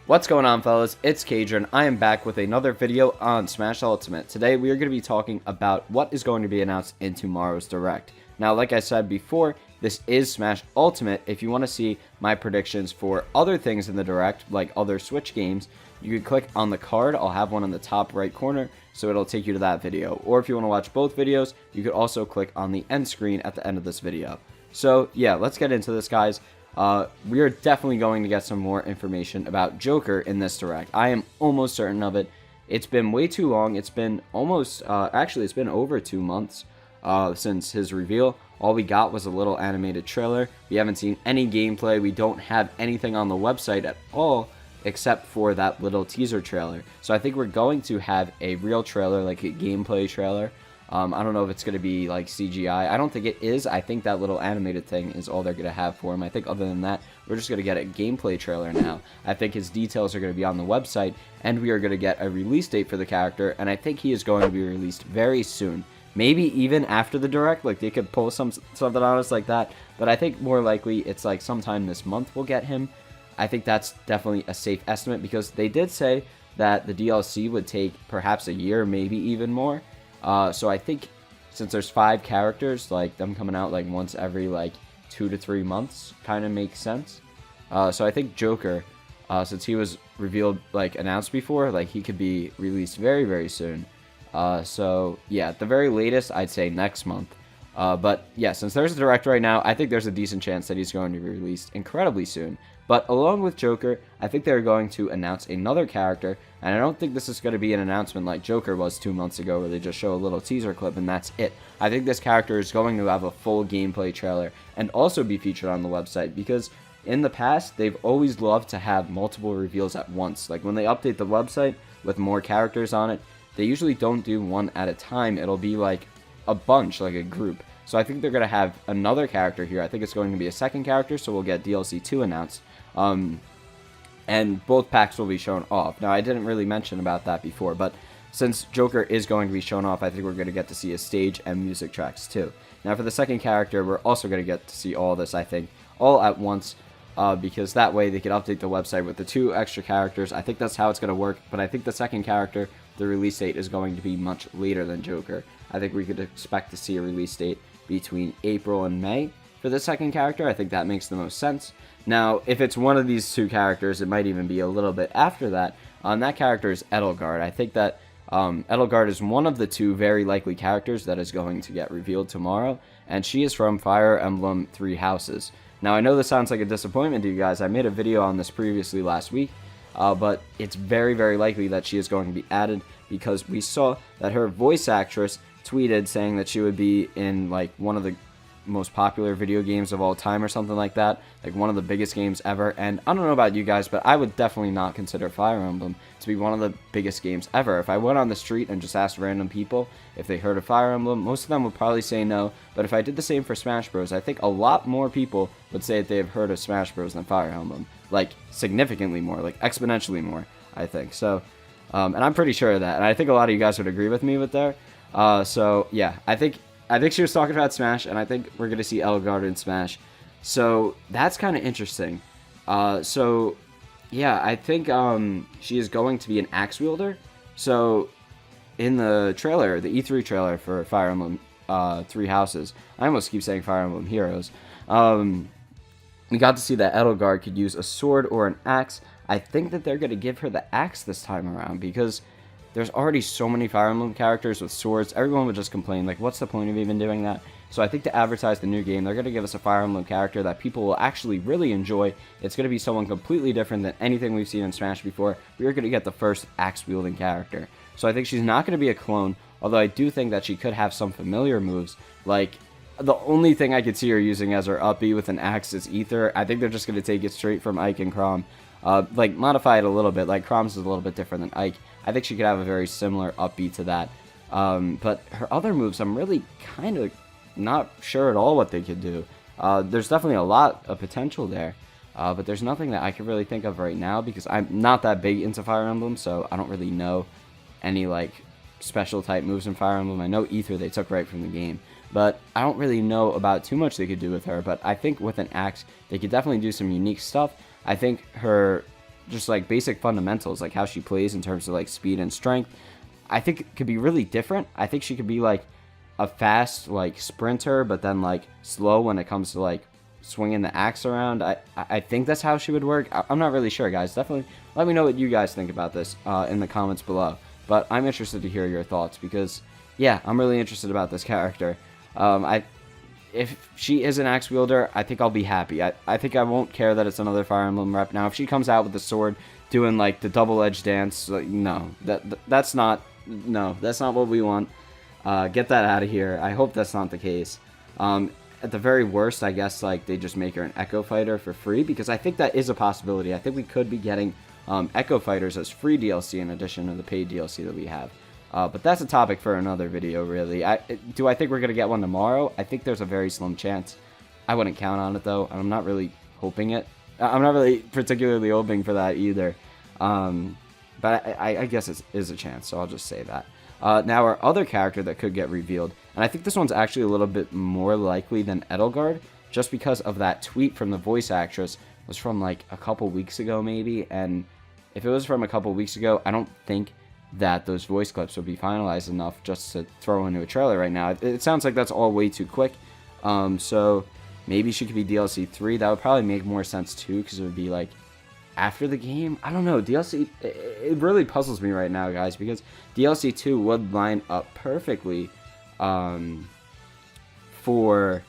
What's going on, fellas? It's Cadron. I am back with another video on Smash Ultimate. Today we are going to be talking about what is going to be announced in tomorrow's Direct. Now, like I said before, this is Smash Ultimate. If you want to see my predictions for other things in the Direct, like other Switch games, you can click on the card. I'll have one in the top right corner, so it'll take you to that video. Or if you want to watch both videos, you could also click on the end screen at the end of this video. So yeah, let's get into this, guys. We are definitely going to get some more information about Joker in this Direct. I am almost certain of it. It's been way too long. It's been almost, actually, it's been over 2 months since his reveal. All we got was a little animated trailer. We haven't seen any gameplay. We don't have anything on the website at all, except for that little teaser trailer. So I think we're going to have a real trailer, like a gameplay trailer. I don't know if it's going to be like CGI. I don't think it is. I think that little animated thing is all they're going to have for him. I think other than that, we're just going to get a gameplay trailer now. I think his details are going to be on the website, and we are going to get a release date for the character, and I think he is going to be released very soon. Maybe even after the Direct, like they could pull something on us like that, but I think more likely it's like sometime this month we'll get him. I think that's definitely a safe estimate because they did say that the DLC would take perhaps a year, maybe even more. So I think since there's 5 characters, like them coming out like once every like 2 to 3 months kind of makes sense. So I think Joker, since he was revealed, like announced before, like he could be released very, very soon. So yeah, at the very latest, I'd say next month. But yeah, since there's a Direct right now, I think there's a decent chance that he's going to be released incredibly soon. But along with Joker, I think they're going to announce another character, and I don't think this is going to be an announcement like Joker was 2 months ago where they just show a little teaser clip and that's it. I think this character is going to have a full gameplay trailer and also be featured on the website because in the past, they've always loved to have multiple reveals at once. Like when they update the website with more characters on it, they usually don't do one at a time. It'll be like a bunch, like a group. So I think they're going to have another character here. I think it's going to be a second character, so we'll get DLC 2 announced. And both packs will be shown off. Now, I didn't really mention about that before, but since Joker is going to be shown off, I think we're going to get to see a stage and music tracks too. Now, for the second character, we're also going to get to see all this, I think, all at once, because that way they can update the website with the 2 extra characters. I think that's how it's going to work, but I think the second character, the release date is going to be much later than Joker. I think we could expect to see a release date between April and May. For the second character, I think that makes the most sense. Now, if it's one of these 2 characters, it might even be a little bit after that. That character is Edelgard. I think that Edelgard is one of the 2 very likely characters that is going to get revealed tomorrow, and she is from Fire Emblem Three Houses. Now, I know this sounds like a disappointment to you guys. I made a video on this previously last week, but it's very, very likely that she is going to be added because we saw that her voice actress tweeted saying that she would be in like one of the most popular video games of all time or something like that, like one of the biggest games ever. And I don't know about you guys, but I would definitely not consider Fire Emblem to be one of the biggest games ever. If I went on the street and just asked random people if they heard of Fire Emblem, most of them would probably say no. But if I did the same for Smash Bros, I think a lot more people would say that they have heard of Smash Bros than Fire Emblem, like significantly more, like exponentially more, I think. So and I'm pretty sure of that, and I think a lot of you guys would agree with me with there. So yeah, I think she was talking about Smash, and I think we're going to see Edelgard in Smash. So that's kind of interesting. So yeah, I think she is going to be an axe wielder. So in the trailer, the E3 trailer for Fire Emblem Three Houses, I almost keep saying Fire Emblem Heroes, we got to see that Edelgard could use a sword or an axe. I think that they're going to give her the axe this time around because there's already so many Fire Emblem characters with swords. Everyone would just complain, like, what's the point of even doing that? So I think to advertise the new game, they're going to give us a Fire Emblem character that people will actually really enjoy. It's going to be someone completely different than anything we've seen in Smash before. We are going to get the first axe-wielding character. So I think she's not going to be a clone, although I do think that she could have some familiar moves. Like, the only thing I could see her using as her up B with an axe is Ether. I think they're just going to take it straight from Ike and Chrom. Like, modify it a little bit. Like, Chrom's is a little bit different than Ike. I think she could have a very similar up B to that. But her other moves, I'm really kind of not sure at all what they could do. There's definitely a lot of potential there. But there's nothing that I can really think of right now because I'm not that big into Fire Emblem, so I don't really know any, like, special type moves in Fire Emblem. I know Ether they took right from the game, but I don't really know about too much they could do with her. But I think with an axe, they could definitely do some unique stuff. I think her just like basic fundamentals, like how she plays in terms of like speed and strength, I think it could be really different. I think she could be like a fast like sprinter, but then like slow when it comes to like swinging the axe around. I think that's how she would work. I'm not really sure, guys. Definitely let me know what you guys think about this in the comments below. But I'm interested to hear your thoughts because, yeah, I'm really interested about this character. If she is an axe wielder, I think I'll be happy. I think I won't care that it's another Fire Emblem rep. Now, if she comes out with the sword doing like the double-edged dance, like, no, that's not what we want. Get that out of here. I hope that's not the case. At the very worst, I guess like they just make her an Echo Fighter for free, because I think that is a possibility. I think we could be getting Echo Fighters as free DLC in addition to the paid DLC that we have. But that's a topic for another video, really. Do I think we're going to get one tomorrow? I think there's a very slim chance. I wouldn't count on it, though. I'm not really hoping it. I'm not really particularly hoping for that either. But I guess it is a chance, so I'll just say that. Now, our other character that could get revealed, and I think this one's actually a little bit more likely than Edelgard, just because of that tweet from the voice actress. It was from like a couple weeks ago, maybe, and if it was from a couple weeks ago, I don't think that those voice clips would be finalized enough just to throw into a trailer right now. It sounds like that's all way too quick. So maybe she could be DLC 3. That would probably make more sense too, because it would be like after the game. I don't know. DLC, it really puzzles me right now, guys, because DLC 2 would line up perfectly for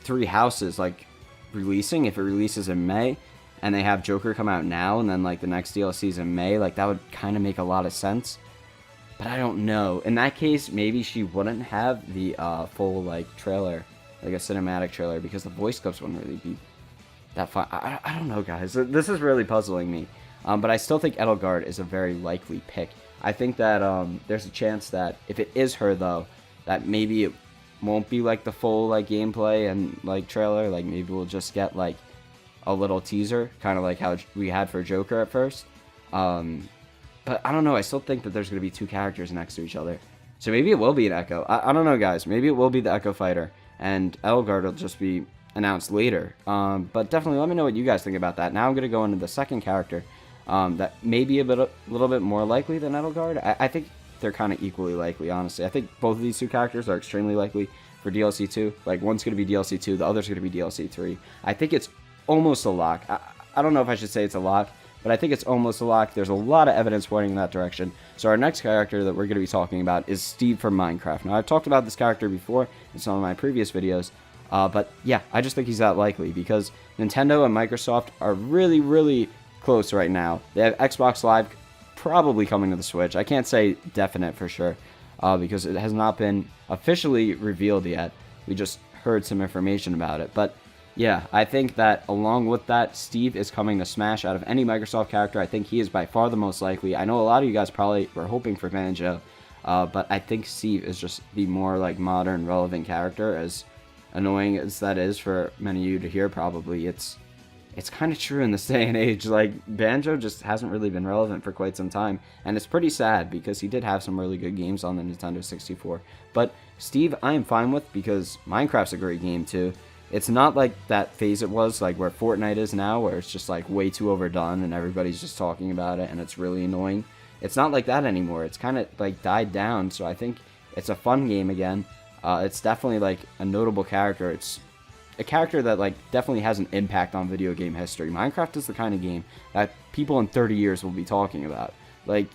Three Houses like releasing. If it releases in May and they have Joker come out now, and then like the next DLC is in May, like that would kind of make a lot of sense. But I don't know. In that case, maybe she wouldn't have the full like trailer, like a cinematic trailer, because the voice clips wouldn't really be that fun. I don't know, guys. This is really puzzling me. But I still think Edelgard is a very likely pick. I think that there's a chance that if it is her, though, that maybe it won't be like the full like gameplay and like trailer. Like maybe we'll just get like a little teaser, kind of like how we had for Joker at first. But I don't know. I still think that there's going to be two characters next to each other. So maybe it will be an Echo. I don't know, guys. Maybe it will be the Echo Fighter, and Edelgard will just be announced later. But definitely let me know what you guys think about that. Now I'm going to go into the second character that may be a little bit more likely than Edelgard. I think they're kind of equally likely, honestly. I think both of these two characters are extremely likely for DLC 2. Like, one's going to be DLC 2, the other's going to be DLC 3. I think it's almost a lock. I don't know if I should say it's a lock, but I think it's almost a lock. There's a lot of evidence pointing in that direction. So our next character that we're going to be talking about is Steve from Minecraft. Now, I've talked about this character before in some of my previous videos, but yeah, I just think he's that likely because Nintendo and Microsoft are really, really close right now. They have Xbox Live probably coming to the Switch. I can't say definite for sure because it has not been officially revealed yet. We just heard some information about it. But yeah, I think that along with that, Steve is coming to Smash. Out of any Microsoft character, I think he is by far the most likely. I know a lot of you guys probably were hoping for Banjo, but I think Steve is just the more like modern, relevant character. As annoying as that is for many of you to hear, probably it's kind of true in this day and age. Like, Banjo just hasn't really been relevant for quite some time, and it's pretty sad because he did have some really good games on the Nintendo 64. But Steve, I am fine with, because Minecraft's a great game too. It's not like that phase it was, like where Fortnite is now, where it's just like way too overdone and everybody's just talking about it and it's really annoying. It's not like that anymore. It's kind of like died down, so I think it's a fun game again. It's definitely like a notable character. It's a character that like definitely has an impact on video game history. Minecraft is the kind of game that people in 30 years will be talking about. Like,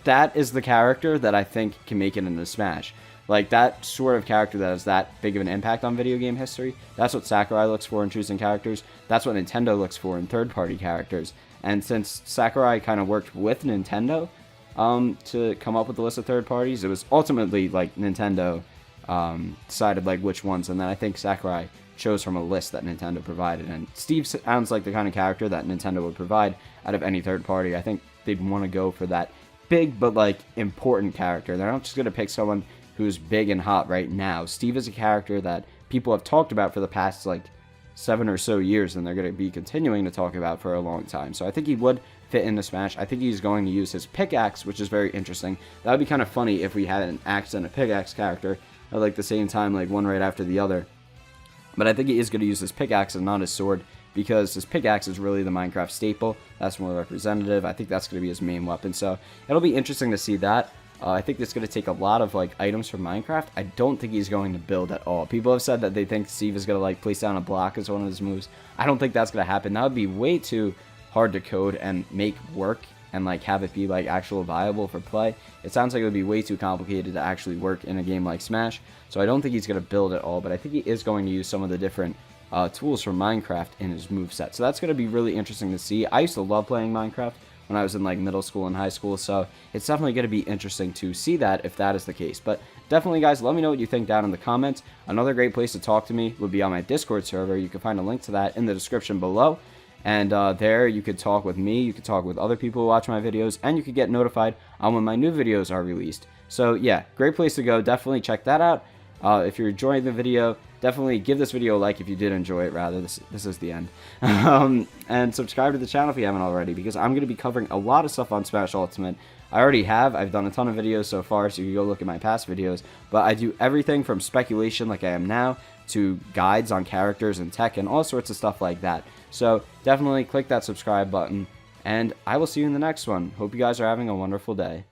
that is the character that I think can make it into Smash. Like, that sort of character that has that big of an impact on video game history, that's what Sakurai looks for in choosing characters. That's what Nintendo looks for in third-party characters. And since Sakurai kind of worked with Nintendo to come up with the list of third parties, it was ultimately, like, Nintendo decided, like, which ones. And then I think Sakurai chose from a list that Nintendo provided. And Steve sounds like the kind of character that Nintendo would provide out of any third party. I think they'd want to go for that big but, like, important character. They're not just going to pick someone who's big and hot right now. Steve is a character that people have talked about for the past like 7 or so years, and they're going to be continuing to talk about for a long time. So I think he would fit into Smash. I think he's going to use his pickaxe, which is very interesting. That would be kind of funny if we had an axe and a pickaxe character at like the same time, like one right after the other. But I think he is going to use his pickaxe and not his sword, because his pickaxe is really the Minecraft staple. That's more representative. I think that's going to be his main weapon, so it'll be interesting to see that. I think it's going to take a lot of like items from Minecraft. I don't think he's going to build at all. People have said that they think Steve is going to like place down a block as one of his moves. I don't think that's going to happen. That would be way too hard to code and make work and like have it be like actual viable for play. It sounds like it would be way too complicated to actually work in a game like Smash. So I don't think he's going to build at all, but I think he is going to use some of the different tools from Minecraft in his moveset. So that's going to be really interesting to see. I used to love playing Minecraft when I was in like middle school and high school, so it's definitely going to be interesting to see that if that is the case. But definitely, guys, let me know what you think down in the comments. Another great place to talk to me would be on my Discord server. You can find a link to that in the description below. And there you could talk with me, you could talk with other people who watch my videos, and you could get notified on when my new videos are released. So yeah, great place to go. Definitely check that out. If you're enjoying the video, definitely give this video a like if you did enjoy it, rather. This is the end. And subscribe to the channel if you haven't already, because I'm going to be covering a lot of stuff on Smash Ultimate. I already have. I've done a ton of videos so far, so you can go look at my past videos. But I do everything from speculation like I am now to guides on characters and tech and all sorts of stuff like that. So definitely click that subscribe button, and I will see you in the next one. Hope you guys are having a wonderful day.